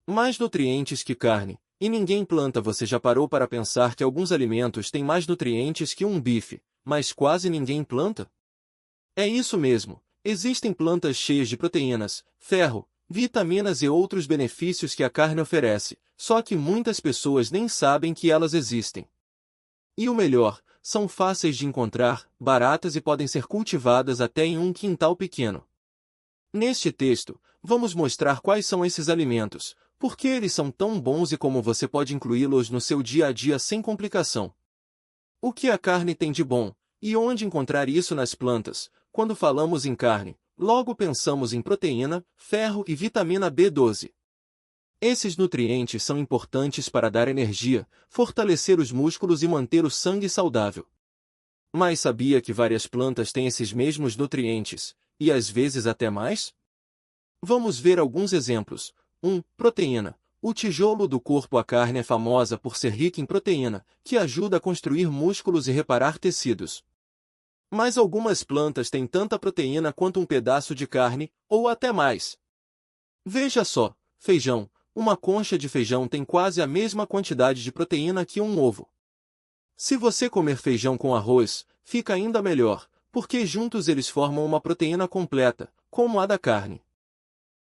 Mais nutrientes que carne, e ninguém planta. Você já parou para pensar que alguns alimentos têm mais nutrientes que um bife, mas quase ninguém planta? É isso mesmo, existem plantas cheias de proteínas, ferro, vitaminas e outros benefícios que a carne oferece, só que muitas pessoas nem sabem que elas existem. E o melhor, são fáceis de encontrar, baratas e podem ser cultivadas até em um quintal pequeno. Neste texto, vamos mostrar quais são esses alimentos, por que eles são tão bons e como você pode incluí-los no seu dia a dia sem complicação. O que a carne tem de bom, e onde encontrar isso nas plantas? Quando falamos em carne, logo pensamos em proteína, ferro e vitamina B12. Esses nutrientes são importantes para dar energia, fortalecer os músculos e manter o sangue saudável. Mas sabia que várias plantas têm esses mesmos nutrientes, e às vezes até mais? Vamos ver alguns exemplos. 1. Proteína. O tijolo do corpo. A carne é famosa por ser rica em proteína, que ajuda a construir músculos e reparar tecidos. Mas algumas plantas têm tanta proteína quanto um pedaço de carne, ou até mais. Veja só, feijão. Uma concha de feijão tem quase a mesma quantidade de proteína que um ovo. Se você comer feijão com arroz, fica ainda melhor, porque juntos eles formam uma proteína completa, como a da carne.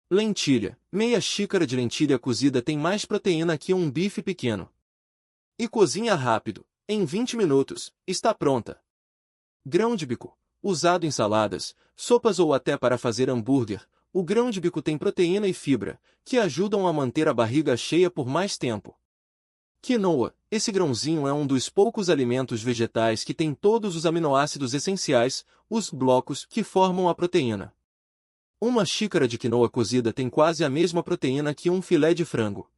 Lentilha. Meia xícara de lentilha cozida tem mais proteína que um bife pequeno. E cozinha rápido. Em 20 minutos, está pronta. Grão de bico. Usado em saladas, sopas ou até para fazer hambúrguer, o grão de bico tem proteína e fibra, que ajudam a manter a barriga cheia por mais tempo. Quinoa. Esse grãozinho é um dos poucos alimentos vegetais que tem todos os aminoácidos essenciais, os blocos que formam a proteína. Uma xícara de quinoa cozida tem quase a mesma proteína que um filé de frango.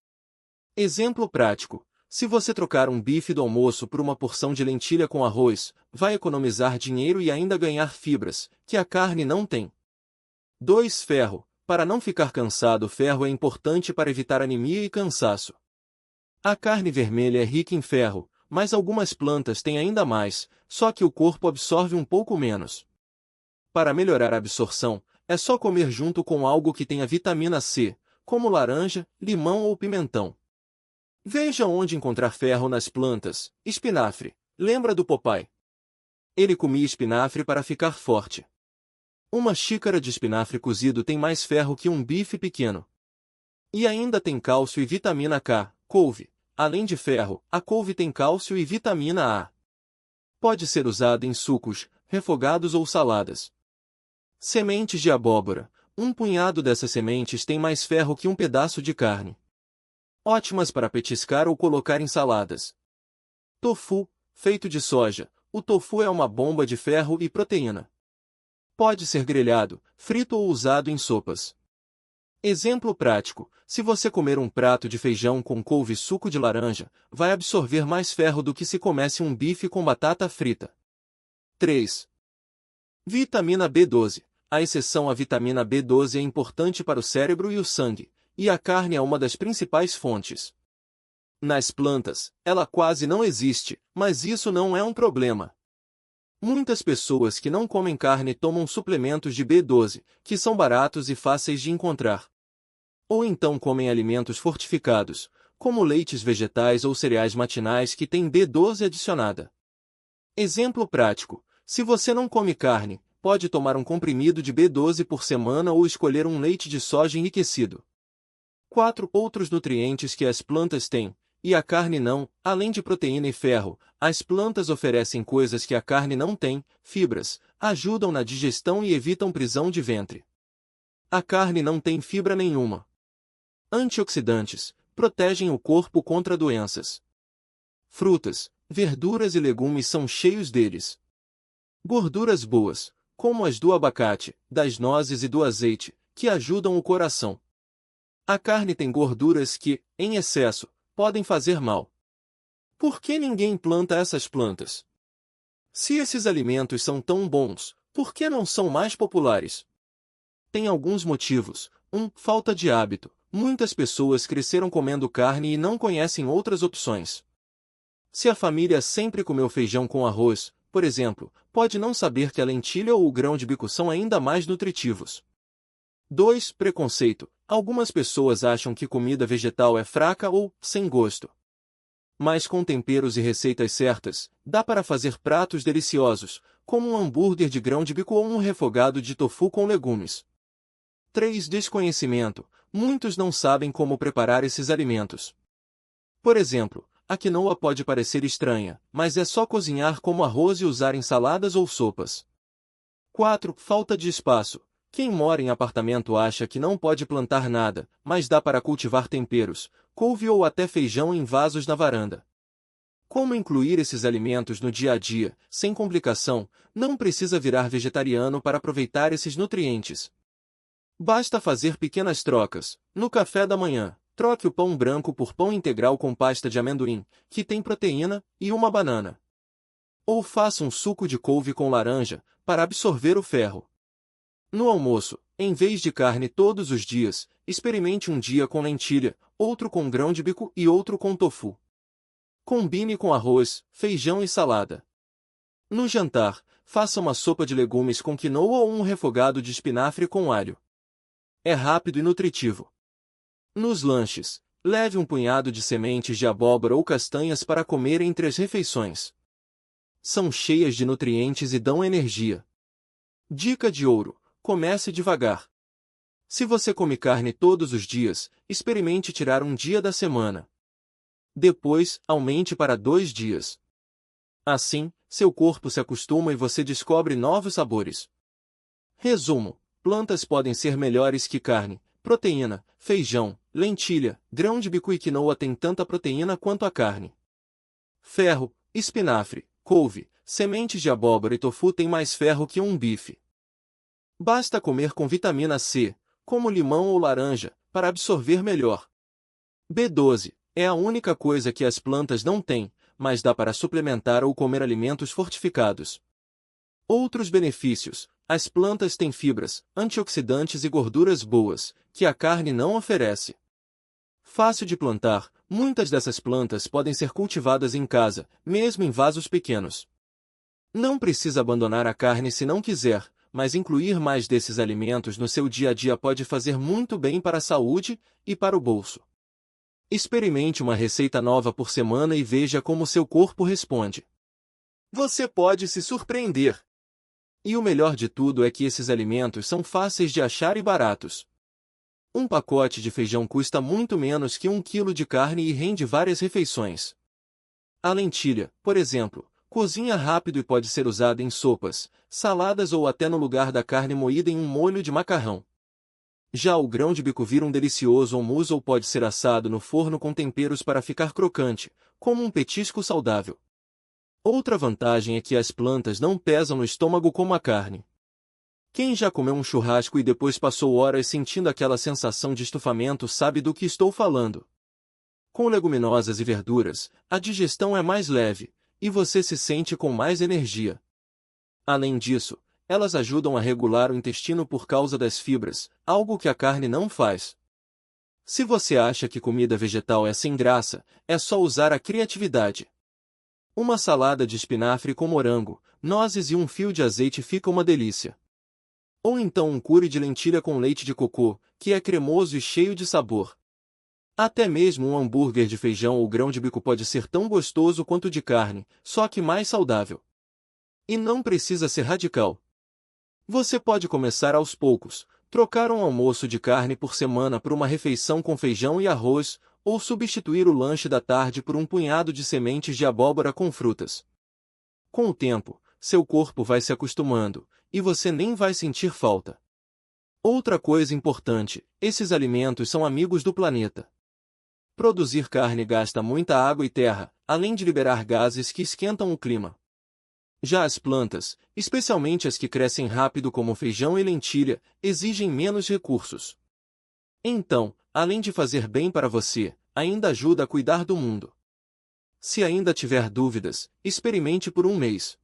Exemplo prático. Se você trocar um bife do almoço por uma porção de lentilha com arroz, vai economizar dinheiro e ainda ganhar fibras, que a carne não tem. 2. Ferro. Para não ficar cansado, o ferro é importante para evitar anemia e cansaço. A carne vermelha é rica em ferro, mas algumas plantas têm ainda mais, só que o corpo absorve um pouco menos. Para melhorar a absorção, é só comer junto com algo que tenha vitamina C, como laranja, limão ou pimentão. Veja onde encontrar ferro nas plantas. Espinafre. Lembra do Popeye? Ele comia espinafre para ficar forte. Uma xícara de espinafre cozido tem mais ferro que um bife pequeno. E ainda tem cálcio e vitamina K. Couve. Além de ferro, a couve tem cálcio e vitamina A. Pode ser usada em sucos, refogados ou saladas. Sementes de abóbora. Um punhado dessas sementes tem mais ferro que um pedaço de carne. Ótimas para petiscar ou colocar em saladas. Tofu, feito de soja. O tofu é uma bomba de ferro e proteína. Pode ser grelhado, frito ou usado em sopas. Exemplo prático. Se você comer um prato de feijão com couve e suco de laranja, vai absorver mais ferro do que se comesse um bife com batata frita. 3. Vitamina B12. A exceção à vitamina B12 é importante para o cérebro e o sangue, e a carne é uma das principais fontes. Nas plantas, ela quase não existe, mas isso não é um problema. Muitas pessoas que não comem carne tomam suplementos de B12, que são baratos e fáceis de encontrar. Ou então comem alimentos fortificados, como leites vegetais ou cereais matinais que têm B12 adicionada. Exemplo prático. Se você não come carne, pode tomar um comprimido de B12 por semana ou escolher um leite de soja enriquecido. 4. Outros nutrientes que as plantas têm, e a carne não. Além de proteína e ferro, as plantas oferecem coisas que a carne não tem: fibras, ajudam na digestão e evitam prisão de ventre. A carne não tem fibra nenhuma. Antioxidantes, protegem o corpo contra doenças. Frutas, verduras e legumes são cheios deles. Gorduras boas, como as do abacate, das nozes e do azeite, que ajudam o coração. A carne tem gorduras que, em excesso, podem fazer mal. Por que ninguém planta essas plantas? Se esses alimentos são tão bons, por que não são mais populares? Tem alguns motivos. 1. Falta de hábito. Muitas pessoas cresceram comendo carne e não conhecem outras opções. Se a família sempre comeu feijão com arroz, por exemplo, pode não saber que a lentilha ou o grão de bico são ainda mais nutritivos. 2. Preconceito. Algumas pessoas acham que comida vegetal é fraca ou sem gosto. Mas com temperos e receitas certas, dá para fazer pratos deliciosos, como um hambúrguer de grão de bico ou um refogado de tofu com legumes. 3. Desconhecimento. Muitos não sabem como preparar esses alimentos. Por exemplo, a quinoa pode parecer estranha, mas é só cozinhar como arroz e usar em saladas ou sopas. 4. Falta de espaço. Quem mora em apartamento acha que não pode plantar nada, mas dá para cultivar temperos, couve ou até feijão em vasos na varanda. Como incluir esses alimentos no dia a dia, sem complicação? Não precisa virar vegetariano para aproveitar esses nutrientes. Basta fazer pequenas trocas. No café da manhã, troque o pão branco por pão integral com pasta de amendoim, que tem proteína, e uma banana. Ou faça um suco de couve com laranja, para absorver o ferro. No almoço, em vez de carne todos os dias, experimente um dia com lentilha, outro com grão de bico e outro com tofu. Combine com arroz, feijão e salada. No jantar, faça uma sopa de legumes com quinoa ou um refogado de espinafre com alho. É rápido e nutritivo. Nos lanches, leve um punhado de sementes de abóbora ou castanhas para comer entre as refeições. São cheias de nutrientes e dão energia. Dica de ouro: comece devagar. Se você come carne todos os dias, experimente tirar um dia da semana. Depois, aumente para 2 dias. Assim, seu corpo se acostuma e você descobre novos sabores. Resumo: plantas podem ser melhores que carne. Proteína, feijão, lentilha, grão de bico e quinoa têm tanta proteína quanto a carne. Ferro, espinafre, couve, sementes de abóbora e tofu têm mais ferro que um bife. Basta comer com vitamina C, como limão ou laranja, para absorver melhor. B12 é a única coisa que as plantas não têm, mas dá para suplementar ou comer alimentos fortificados. Outros benefícios: as plantas têm fibras, antioxidantes e gorduras boas, que a carne não oferece. Fácil de plantar, muitas dessas plantas podem ser cultivadas em casa, mesmo em vasos pequenos. Não precisa abandonar a carne se não quiser, mas incluir mais desses alimentos no seu dia a dia pode fazer muito bem para a saúde e para o bolso. Experimente uma receita nova por semana e veja como seu corpo responde. Você pode se surpreender. E o melhor de tudo é que esses alimentos são fáceis de achar e baratos. Um pacote de feijão custa muito menos que 1 quilo de carne e rende várias refeições. A lentilha, por exemplo, cozinha rápido e pode ser usada em sopas, saladas ou até no lugar da carne moída em um molho de macarrão. Já o grão de bico vira um delicioso hummus ou pode ser assado no forno com temperos para ficar crocante, como um petisco saudável. Outra vantagem é que as plantas não pesam no estômago como a carne. Quem já comeu um churrasco e depois passou horas sentindo aquela sensação de estufamento sabe do que estou falando. Com leguminosas e verduras, a digestão é mais leve, e você se sente com mais energia. Além disso, elas ajudam a regular o intestino por causa das fibras, algo que a carne não faz. Se você acha que comida vegetal é sem graça, é só usar a criatividade. Uma salada de espinafre com morango, nozes e um fio de azeite fica uma delícia. Ou então um curry de lentilha com leite de cocô, que é cremoso e cheio de sabor. Até mesmo um hambúrguer de feijão ou grão de bico pode ser tão gostoso quanto de carne, só que mais saudável. E não precisa ser radical. Você pode começar aos poucos, trocar um almoço de carne por semana por uma refeição com feijão e arroz, ou substituir o lanche da tarde por um punhado de sementes de abóbora com frutas. Com o tempo, seu corpo vai se acostumando, e você nem vai sentir falta. Outra coisa importante: esses alimentos são amigos do planeta. Produzir carne gasta muita água e terra, além de liberar gases que esquentam o clima. Já as plantas, especialmente as que crescem rápido como feijão e lentilha, exigem menos recursos. Então, além de fazer bem para você, ainda ajuda a cuidar do mundo. Se ainda tiver dúvidas, experimente por um mês.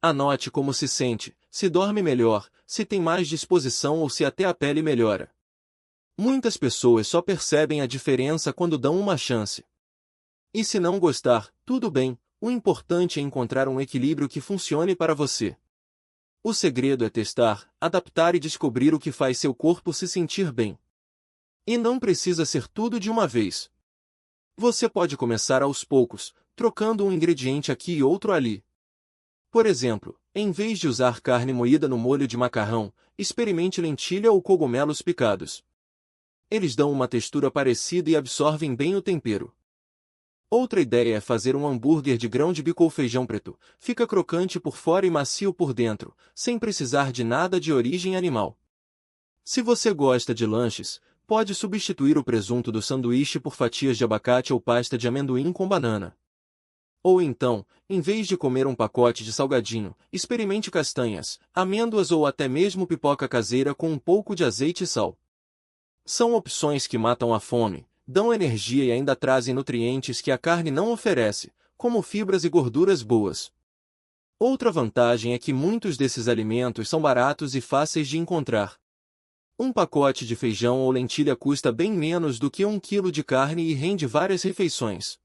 Anote como se sente, se dorme melhor, se tem mais disposição ou se até a pele melhora. Muitas pessoas só percebem a diferença quando dão uma chance. E se não gostar, tudo bem, o importante é encontrar um equilíbrio que funcione para você. O segredo é testar, adaptar e descobrir o que faz seu corpo se sentir bem. E não precisa ser tudo de uma vez. Você pode começar aos poucos, trocando um ingrediente aqui e outro ali. Por exemplo, em vez de usar carne moída no molho de macarrão, experimente lentilha ou cogumelos picados. Eles dão uma textura parecida e absorvem bem o tempero. Outra ideia é fazer um hambúrguer de grão de bico ou feijão preto. Fica crocante por fora e macio por dentro, sem precisar de nada de origem animal. Se você gosta de lanches, pode substituir o presunto do sanduíche por fatias de abacate ou pasta de amendoim com banana. Ou então, em vez de comer um pacote de salgadinho, experimente castanhas, amêndoas ou até mesmo pipoca caseira com um pouco de azeite e sal. São opções que matam a fome, dão energia e ainda trazem nutrientes que a carne não oferece, como fibras e gorduras boas. Outra vantagem é que muitos desses alimentos são baratos e fáceis de encontrar. Um pacote de feijão ou lentilha custa bem menos do que 1 quilo de carne e rende várias refeições.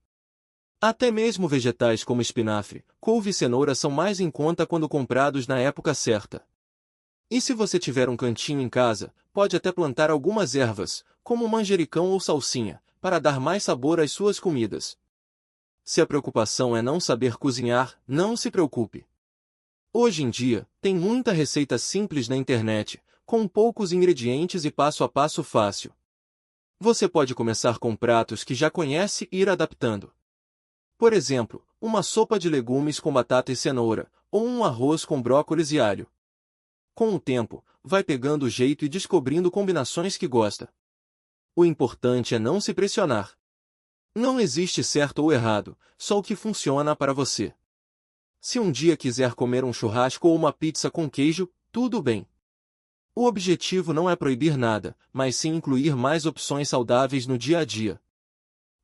Até mesmo vegetais como espinafre, couve e cenoura são mais em conta quando comprados na época certa. E se você tiver um cantinho em casa, pode até plantar algumas ervas, como manjericão ou salsinha, para dar mais sabor às suas comidas. Se a preocupação é não saber cozinhar, não se preocupe. Hoje em dia, tem muita receita simples na internet, com poucos ingredientes e passo a passo fácil. Você pode começar com pratos que já conhece e ir adaptando. Por exemplo, uma sopa de legumes com batata e cenoura, ou um arroz com brócolis e alho. Com o tempo, vai pegando o jeito e descobrindo combinações que gosta. O importante é não se pressionar. Não existe certo ou errado, só o que funciona para você. Se um dia quiser comer um churrasco ou uma pizza com queijo, tudo bem. O objetivo não é proibir nada, mas sim incluir mais opções saudáveis no dia a dia.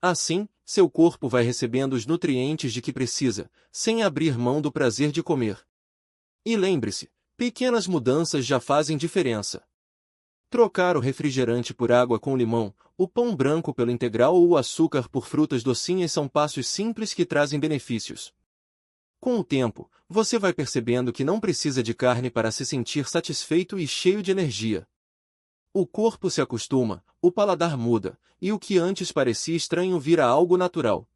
Assim, seu corpo vai recebendo os nutrientes de que precisa, sem abrir mão do prazer de comer. E lembre-se, pequenas mudanças já fazem diferença. Trocar o refrigerante por água com limão, o pão branco pelo integral ou o açúcar por frutas docinhas são passos simples que trazem benefícios. Com o tempo, você vai percebendo que não precisa de carne para se sentir satisfeito e cheio de energia. O corpo se acostuma, o paladar muda, e o que antes parecia estranho vira algo natural.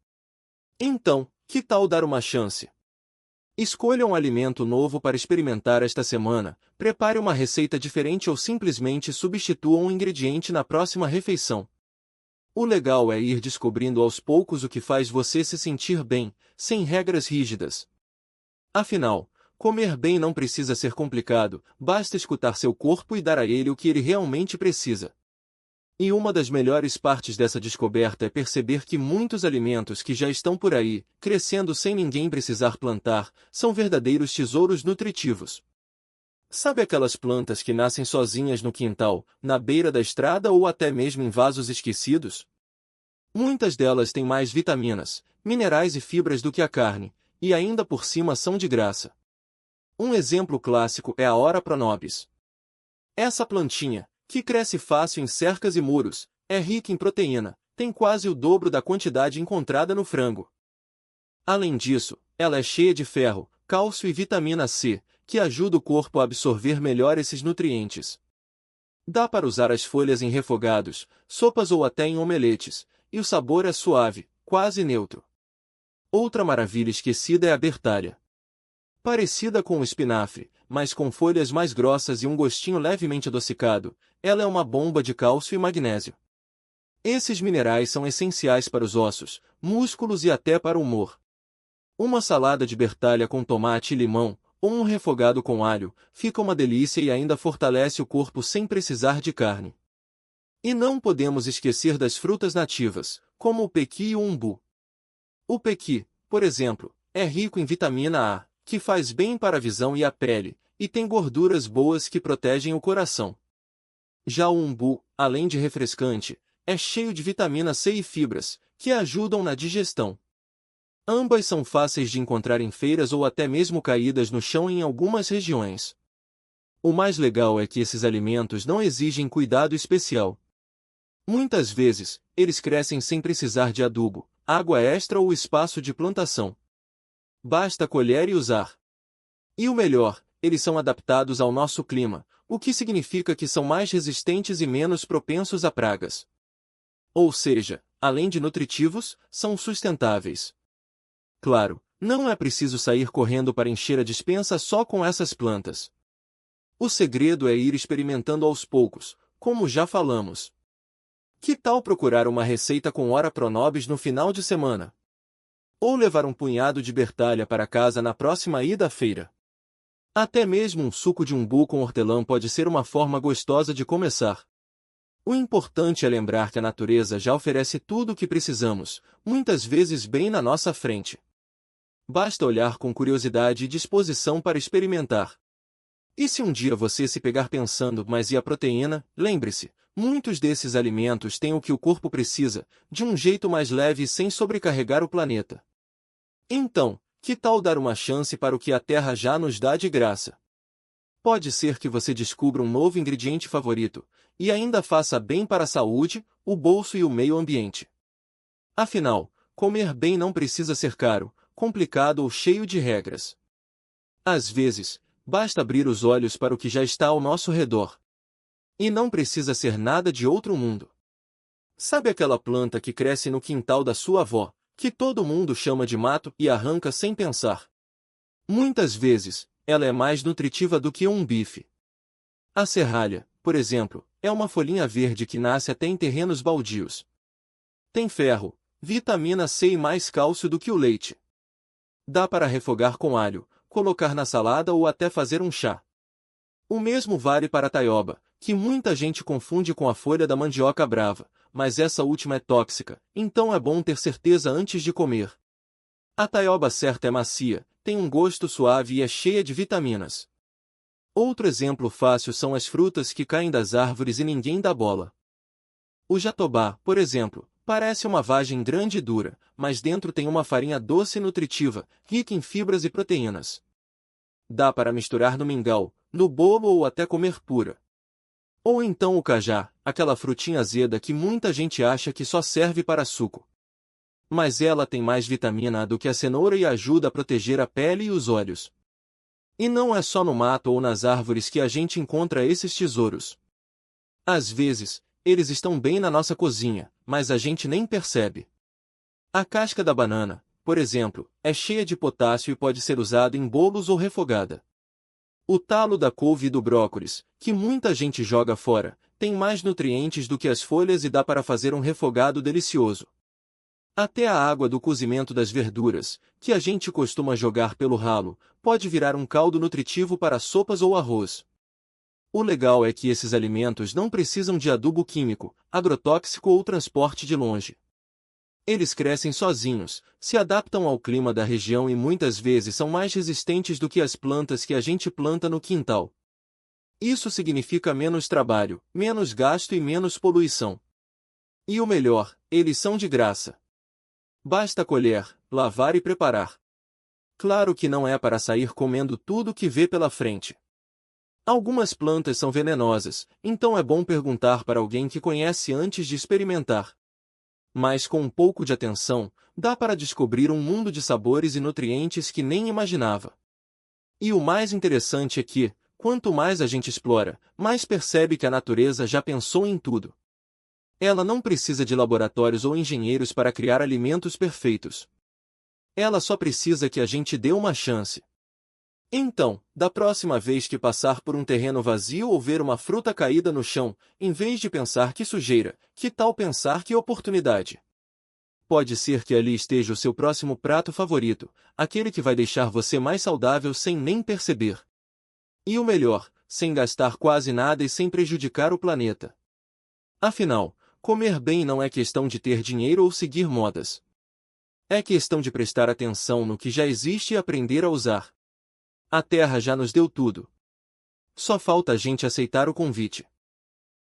Então, que tal dar uma chance? Escolha um alimento novo para experimentar esta semana, prepare uma receita diferente ou simplesmente substitua um ingrediente na próxima refeição. O legal é ir descobrindo aos poucos o que faz você se sentir bem, sem regras rígidas. Afinal, comer bem não precisa ser complicado, basta escutar seu corpo e dar a ele o que ele realmente precisa. E uma das melhores partes dessa descoberta é perceber que muitos alimentos que já estão por aí, crescendo sem ninguém precisar plantar, são verdadeiros tesouros nutritivos. Sabe aquelas plantas que nascem sozinhas no quintal, na beira da estrada ou até mesmo em vasos esquecidos? Muitas delas têm mais vitaminas, minerais e fibras do que a carne, e ainda por cima são de graça. Um exemplo clássico é a Ora pronobis. Essa plantinha, que cresce fácil em cercas e muros, é rica em proteína, tem quase o dobro da quantidade encontrada no frango. Além disso, ela é cheia de ferro, cálcio e vitamina C, que ajuda o corpo a absorver melhor esses nutrientes. Dá para usar as folhas em refogados, sopas ou até em omeletes, e o sabor é suave, quase neutro. Outra maravilha esquecida é a bertalha. Parecida com o espinafre, mas com folhas mais grossas e um gostinho levemente adocicado, ela é uma bomba de cálcio e magnésio. Esses minerais são essenciais para os ossos, músculos e até para o humor. Uma salada de bertalha com tomate e limão, ou um refogado com alho, fica uma delícia e ainda fortalece o corpo sem precisar de carne. E não podemos esquecer das frutas nativas, como o pequi e o umbu. O pequi, por exemplo, é rico em vitamina A, que faz bem para a visão e a pele, e tem gorduras boas que protegem o coração. Já o umbu, além de refrescante, é cheio de vitamina C e fibras, que ajudam na digestão. Ambas são fáceis de encontrar em feiras ou até mesmo caídas no chão em algumas regiões. O mais legal é que esses alimentos não exigem cuidado especial. Muitas vezes, eles crescem sem precisar de adubo, água extra ou espaço de plantação. Basta colher e usar. E o melhor, eles são adaptados ao nosso clima, o que significa que são mais resistentes e menos propensos a pragas. Ou seja, além de nutritivos, são sustentáveis. Claro, não é preciso sair correndo para encher a despensa só com essas plantas. O segredo é ir experimentando aos poucos, como já falamos. Que tal procurar uma receita com ora pro nobis no final de semana? Ou levar um punhado de bertalha para casa na próxima ida à feira? Até mesmo um suco de umbu com hortelã pode ser uma forma gostosa de começar. O importante é lembrar que a natureza já oferece tudo o que precisamos, muitas vezes bem na nossa frente. Basta olhar com curiosidade e disposição para experimentar. E se um dia você se pegar pensando, mas e a proteína? Lembre-se, muitos desses alimentos têm o que o corpo precisa, de um jeito mais leve e sem sobrecarregar o planeta. Então, que tal dar uma chance para o que a Terra já nos dá de graça? Pode ser que você descubra um novo ingrediente favorito, e ainda faça bem para a saúde, o bolso e o meio ambiente. Afinal, comer bem não precisa ser caro, complicado ou cheio de regras. Às vezes, basta abrir os olhos para o que já está ao nosso redor. E não precisa ser nada de outro mundo. Sabe aquela planta que cresce no quintal da sua avó, que todo mundo chama de mato e arranca sem pensar? Muitas vezes, ela é mais nutritiva do que um bife. A serralha, por exemplo, é uma folhinha verde que nasce até em terrenos baldios. Tem ferro, vitamina C e mais cálcio do que o leite. Dá para refogar com alho, colocar na salada ou até fazer um chá. O mesmo vale para a taioba, que muita gente confunde com a folha da mandioca brava, mas essa última é tóxica, então é bom ter certeza antes de comer. A taioba certa é macia, tem um gosto suave e é cheia de vitaminas. Outro exemplo fácil são as frutas que caem das árvores e ninguém dá bola. O jatobá, por exemplo, parece uma vagem grande e dura, mas dentro tem uma farinha doce e nutritiva, rica em fibras e proteínas. Dá para misturar no mingau, no bolo ou até comer pura. Ou então o cajá, aquela frutinha azeda que muita gente acha que só serve para suco. Mas ela tem mais vitamina A do que a cenoura e ajuda a proteger a pele e os olhos. E não é só no mato ou nas árvores que a gente encontra esses tesouros. Às vezes, eles estão bem na nossa cozinha, mas a gente nem percebe. A casca da banana, por exemplo, é cheia de potássio e pode ser usada em bolos ou refogada. O talo da couve e do brócolis, que muita gente joga fora, tem mais nutrientes do que as folhas e dá para fazer um refogado delicioso. Até a água do cozimento das verduras, que a gente costuma jogar pelo ralo, pode virar um caldo nutritivo para sopas ou arroz. O legal é que esses alimentos não precisam de adubo químico, agrotóxico ou transporte de longe. Eles crescem sozinhos, se adaptam ao clima da região e muitas vezes são mais resistentes do que as plantas que a gente planta no quintal. Isso significa menos trabalho, menos gasto e menos poluição. E o melhor, eles são de graça. Basta colher, lavar e preparar. Claro que não é para sair comendo tudo que vê pela frente. Algumas plantas são venenosas, então é bom perguntar para alguém que conhece antes de experimentar. Mas com um pouco de atenção, dá para descobrir um mundo de sabores e nutrientes que nem imaginava. E o mais interessante é que, quanto mais a gente explora, mais percebe que a natureza já pensou em tudo. Ela não precisa de laboratórios ou engenheiros para criar alimentos perfeitos. Ela só precisa que a gente dê uma chance. Então, da próxima vez que passar por um terreno vazio ou ver uma fruta caída no chão, em vez de pensar que sujeira, que tal pensar que oportunidade? Pode ser que ali esteja o seu próximo prato favorito, aquele que vai deixar você mais saudável sem nem perceber. E o melhor, sem gastar quase nada e sem prejudicar o planeta. Afinal, comer bem não é questão de ter dinheiro ou seguir modas. É questão de prestar atenção no que já existe e aprender a usar. A Terra já nos deu tudo. Só falta a gente aceitar o convite.